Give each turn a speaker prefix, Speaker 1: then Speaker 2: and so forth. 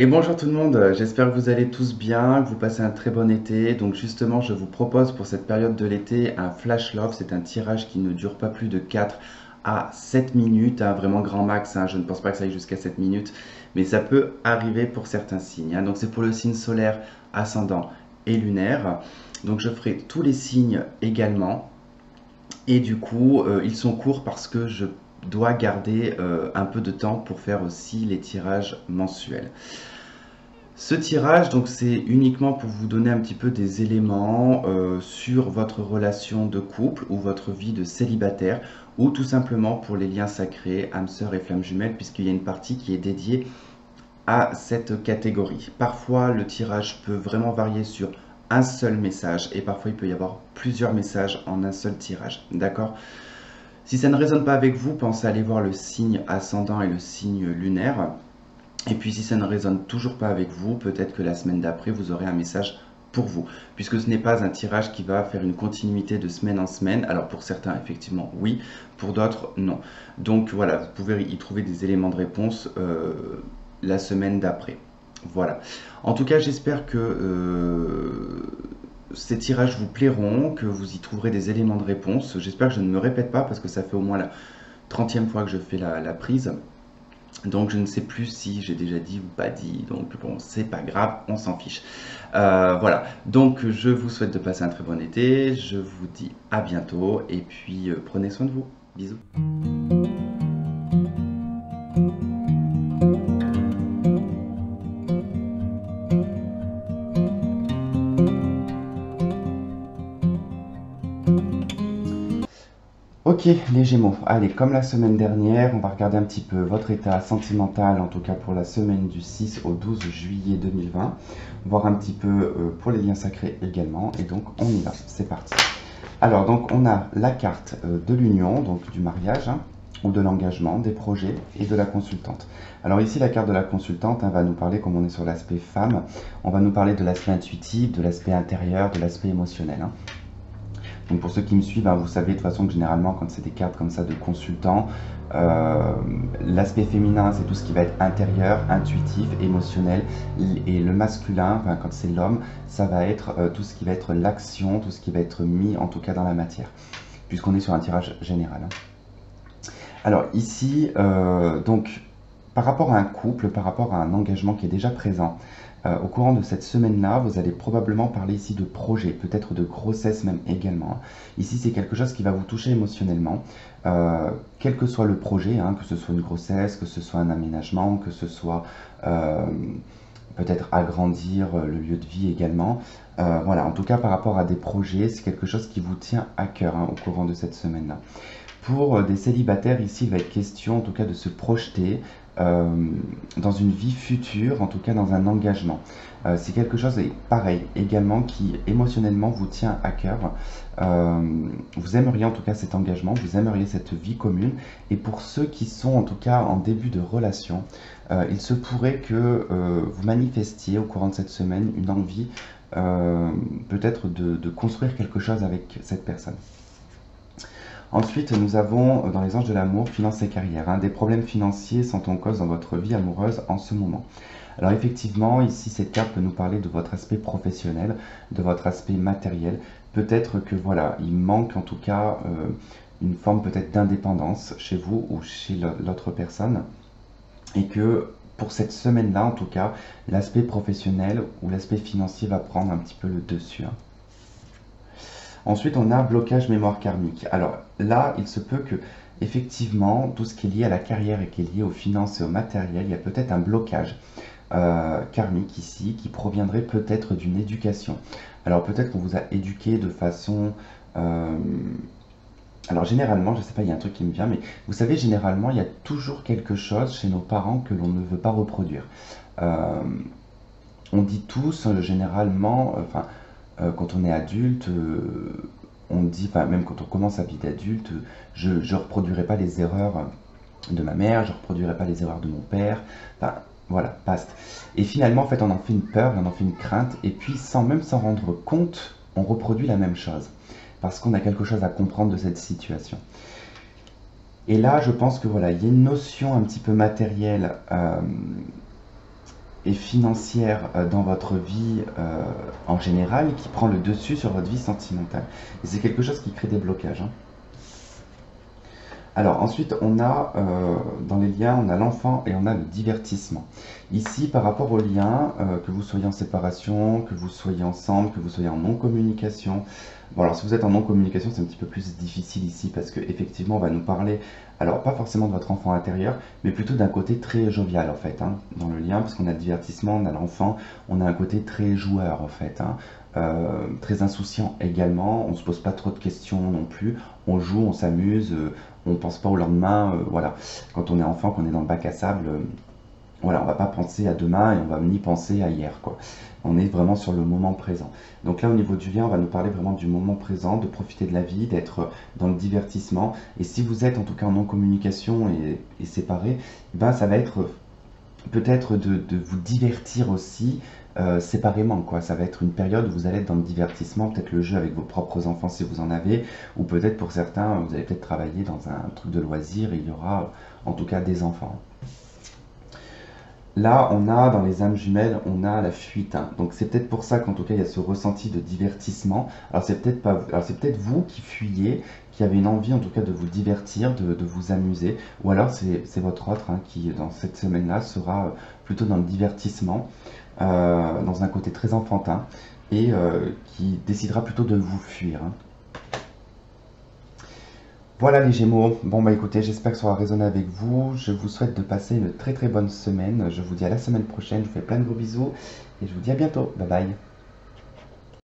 Speaker 1: Et bonjour tout le monde, j'espère que vous allez tous bien, que vous passez un très bon été. Donc justement, je vous propose pour cette période de l'été un flash love. C'est un tirage qui ne dure pas plus de 4 à 7 minutes, hein, vraiment grand max, hein. Je ne pense pas que ça aille jusqu'à 7 minutes, mais ça peut arriver pour certains signes, hein. Donc c'est pour le signe solaire, ascendant et lunaire. Donc je ferai tous les signes également. Et du coup, ils sont courts parce que je dois garder un peu de temps pour faire aussi les tirages mensuels. Ce tirage, donc, c'est uniquement pour vous donner un petit peu des éléments sur votre relation de couple ou votre vie de célibataire, ou tout simplement pour les liens sacrés, âme sœur et flamme jumelle, puisqu'il y a une partie qui est dédiée à cette catégorie. Parfois, le tirage peut vraiment varier sur un seul message, et parfois il peut y avoir plusieurs messages en un seul tirage. D'accord? Si ça ne résonne pas avec vous, pensez à aller voir le signe ascendant et le signe lunaire. Et puis si ça ne résonne toujours pas avec vous, peut-être que la semaine d'après, vous aurez un message pour vous. Puisque ce n'est pas un tirage qui va faire une continuité de semaine en semaine. Alors pour certains, effectivement, oui. Pour d'autres, non. Donc voilà, vous pouvez y trouver des éléments de réponse la semaine d'après. Voilà. En tout cas, j'espère que ces tirages vous plairont, que vous y trouverez des éléments de réponse. J'espère que je ne me répète pas parce que ça fait au moins la 30e fois que je fais la prise. Donc je ne sais plus si j'ai déjà dit ou pas dit, donc bon, c'est pas grave, on s'en fiche. Voilà, donc je vous souhaite de passer un très bon été, je vous dis à bientôt, et puis prenez soin de vous. Bisous. Ok, les Gémeaux. Allez, comme la semaine dernière, on va regarder un petit peu votre état sentimental, en tout cas pour la semaine du 6 au 12 juillet 2020, voir un petit peu pour les liens sacrés également. Et donc, on y va, c'est parti. Alors, donc, on a la carte de l'union, donc du mariage, hein, ou de l'engagement, des projets et de la consultante. Alors ici, la carte de la consultante va nous parler, comme on est sur l'aspect femme, on va nous parler de l'aspect intuitif, de l'aspect intérieur, de l'aspect émotionnel, hein. Donc pour ceux qui me suivent, hein, vous savez de toute façon que généralement quand c'est des cartes comme ça de consultant, l'aspect féminin c'est tout ce qui va être intérieur, intuitif, émotionnel, et le masculin, enfin, quand c'est l'homme, ça va être tout ce qui va être l'action, tout ce qui va être mis en tout cas dans la matière, puisqu'on est sur un tirage général, hein. Alors ici, donc par rapport à un couple, par rapport à un engagement qui est déjà présent, au courant de cette semaine-là, vous allez probablement parler ici de projet, peut-être de grossesse même également. Ici, c'est quelque chose qui va vous toucher émotionnellement, quel que soit le projet, hein, que ce soit une grossesse, que ce soit un aménagement, que ce soit peut-être agrandir le lieu de vie également. Voilà, en tout cas par rapport à des projets, c'est quelque chose qui vous tient à cœur, hein, au courant de cette semaine-là. Pour des célibataires, ici, il va être question en tout cas de se projeter dans une vie future, en tout cas dans un engagement. C'est quelque chose, et pareil, également, qui émotionnellement vous tient à cœur. Vous aimeriez en tout cas cet engagement, vous aimeriez cette vie commune. Et pour ceux qui sont en tout cas en début de relation, il se pourrait que vous manifestiez au courant de cette semaine une envie peut-être de construire quelque chose avec cette personne. Ensuite, nous avons dans les anges de l'amour, finance et carrière, hein. Des problèmes financiers sont en cause dans votre vie amoureuse en ce moment. Alors effectivement, ici, cette carte peut nous parler de votre aspect professionnel, de votre aspect matériel. Peut-être que voilà, il manque en tout cas une forme peut-être d'indépendance chez vous ou chez l'autre personne. Et que pour cette semaine-là, en tout cas, l'aspect professionnel ou l'aspect financier va prendre un petit peu le dessus, hein. Ensuite, on a blocage mémoire karmique. Alors là, il se peut que, effectivement, tout ce qui est lié à la carrière et qui est lié aux finances et au matériel, il y a peut-être un blocage karmique ici qui proviendrait peut-être d'une éducation. Alors peut-être qu'on vous a éduqué de façon... alors généralement, je ne sais pas, il y a un truc qui me vient, mais vous savez, généralement, il y a toujours quelque chose chez nos parents que l'on ne veut pas reproduire. On dit tous, généralement, enfin... quand on est adulte, on dit, enfin, même quand on commence sa vie d'adulte, je ne reproduirai pas les erreurs de ma mère, je ne reproduirai pas les erreurs de mon père, enfin, voilà, basta. Et finalement, en fait, on en fait une peur, on en fait une crainte, et puis sans même s'en rendre compte, on reproduit la même chose, parce qu'on a quelque chose à comprendre de cette situation. Et là, je pense que voilà, il y a une notion un petit peu matérielle et financière dans votre vie en général qui prend le dessus sur votre vie sentimentale. Et c'est quelque chose qui crée des blocages, hein. Alors ensuite, on a dans les liens, on a l'enfant et on a le divertissement. Ici, par rapport aux liens, que vous soyez en séparation, que vous soyez ensemble, que vous soyez en non-communication. Bon, alors si vous êtes en non-communication, c'est un petit peu plus difficile ici parce qu'effectivement, on va nous parler, alors pas forcément de votre enfant intérieur, mais plutôt d'un côté très jovial en fait, hein, dans le lien, parce qu'on a le divertissement, on a l'enfant, on a un côté très joueur en fait, hein, très insouciant également, on se pose pas trop de questions non plus, on joue, on s'amuse, on pense pas au lendemain, voilà. Quand on est enfant, qu'on est dans le bac à sable, voilà, on va pas penser à demain et on va ni penser à hier, quoi. On est vraiment sur le moment présent. Donc là, au niveau du lien, on va nous parler vraiment du moment présent, de profiter de la vie, d'être dans le divertissement. Et si vous êtes en tout cas en non-communication et séparés, ben ça va être peut-être de vous divertir aussi séparément, quoi. Ça va être une période où vous allez être dans le divertissement, peut-être le jeu avec vos propres enfants si vous en avez, ou peut-être pour certains, vous allez peut-être travailler dans un truc de loisir et il y aura en tout cas des enfants. Là, on a dans les âmes jumelles, on a la fuite, hein. Donc c'est peut-être pour ça qu'en tout cas il y a ce ressenti de divertissement. Alors c'est peut-être pas, alors c'est peut-être vous qui fuyez, qui avez une envie en tout cas de vous divertir, de vous amuser, ou alors c'est votre autre hein, qui dans cette semaine-là sera plutôt dans le divertissement, dans un côté très enfantin et qui décidera plutôt de vous fuir, hein. Voilà les Gémeaux. Bon bah écoutez, j'espère que ça aura résonné avec vous. Je vous souhaite de passer une très très bonne semaine. Je vous dis à la semaine prochaine. Je vous fais plein de gros bisous et je vous dis à bientôt. Bye bye.